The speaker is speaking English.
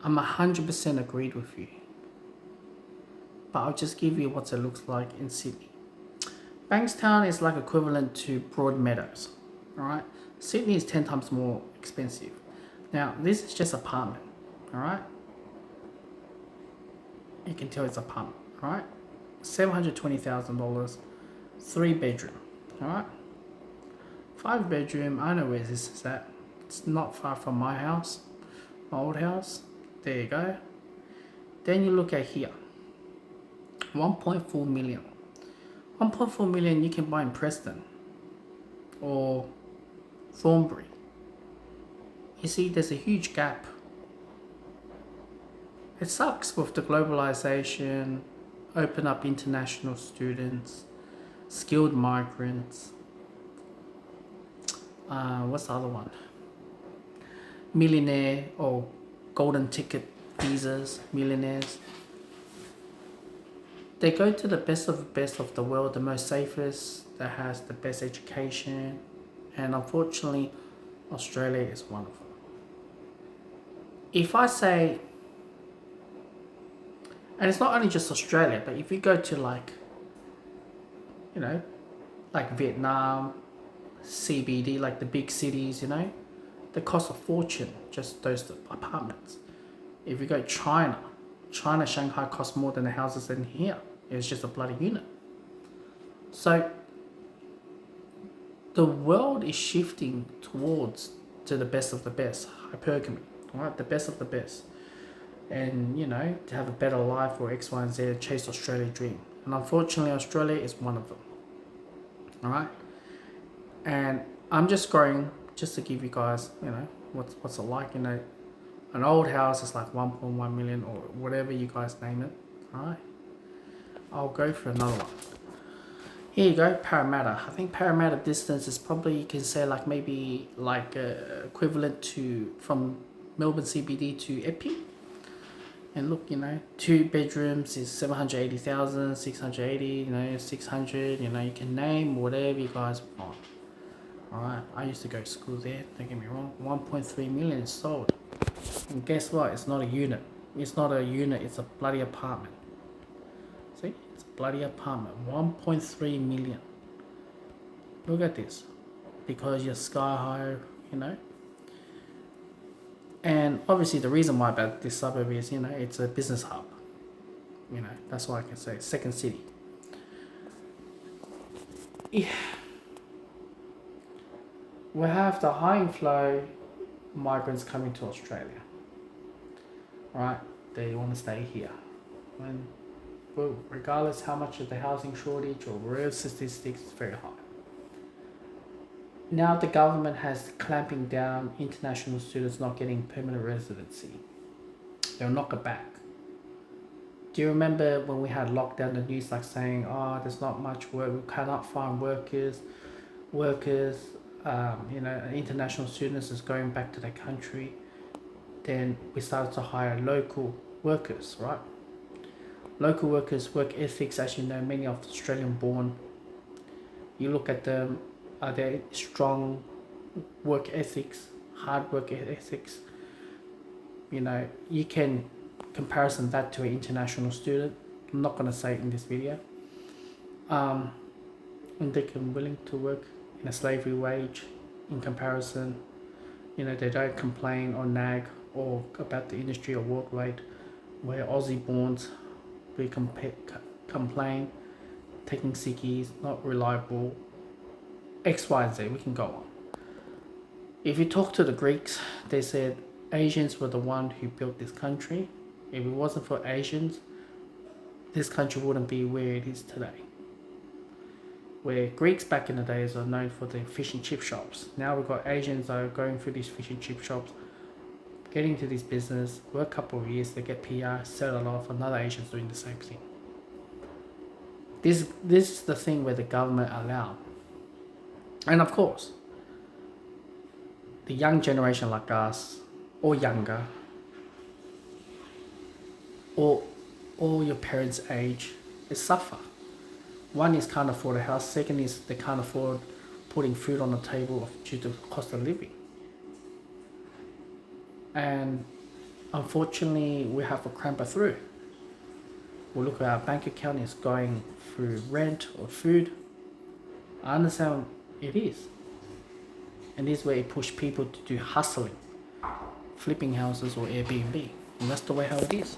I'm 100% agreed with you. But I'll just give you what it looks like in Sydney. Bankstown is like equivalent to Broadmeadows, alright? Sydney is 10 times more expensive. Now, this is just apartment, alright? You can tell it's apartment, alright? $720,000, 3 bedroom, alright? 5 bedroom, I know where this is at. It's not far from my house, my old house. There you go. Then you look at here, 1.4 million. 1.4 million you can buy in Preston or Thornbury. You see, there's a huge gap. It sucks with the globalization, open up international students, skilled migrants. What's the other one? Millionaire or golden ticket visas, millionaires. They go to the best of the world, the most safest, that has the best education, and unfortunately, Australia is one of them. If I say, and it's not only just Australia, but if you go to like Vietnam, CBD, like the big cities, they cost a fortune, just those apartments. If you go China, Shanghai costs more than the houses in here. It's just a bloody unit. So the world is shifting towards to the best of the best, hypergamy, alright, the best of the best. And to have a better life or X, Y, and Z, chase Australia dream. And unfortunately, Australia is one of them. Alright? And I'm just going, just to give you guys, what's it like, an old house is like 1.1 million or whatever you guys name it. Alright? I'll go for another one. Here you go, Parramatta. I think Parramatta distance is probably, you can say maybe equivalent to from Melbourne CBD to Epping. And look, 2 bedrooms is 780,000, 680, 600, you can name whatever you guys want. Alright, I used to go to school there, don't get me wrong. 1.3 million is sold. And guess what? It's not a unit. It's not a unit, it's a bloody apartment. See? It's a bloody apartment. 1.3 million. Look at this. Because you're sky high, And obviously the reason why about this suburb is, it's a business hub. That's why I can say second city. Yeah. We have the high inflow migrants coming to Australia. Right? They want to stay here. Regardless how much of the housing shortage or real statistics is very high. Now the government has clamping down international students not getting permanent residency. They'll knock it back. Do you remember when we had lockdown, the news saying, there's not much work, we cannot find workers, international students is going back to their country. Then we started to hire local workers, right? Local workers, work ethics, as you know, many of Australian born. You look at them, are they strong work ethics, hard work ethics? You can comparison that to an international student. I'm not going to say it in this video. And they can willing to work in a slavery wage in comparison. They don't complain or nag or about the industry or work rate, where Aussie borns we complain, taking sickies, not reliable, X, Y, and Z, we can go on. If you talk to the Greeks, they said Asians were the one who built this country. If it wasn't for Asians, this country wouldn't be where it is today. Where Greeks back in the days are known for the fish and chip shops. Now we've got Asians that are going through these fish and chip shops, getting into this business, work a couple of years, they get PR, sell it off, another Asian's doing the same thing. This is the thing where the government allowed. And of course, the young generation like us, or younger, or your parents' age, they suffer. One is can't afford a house, second is they can't afford putting food on the table due to cost of living. And unfortunately, we have a cramper through. We look at our bank account is going through rent or food. I understand it is. And this way it push people to do hustling, flipping houses or Airbnb. And that's the way how it is.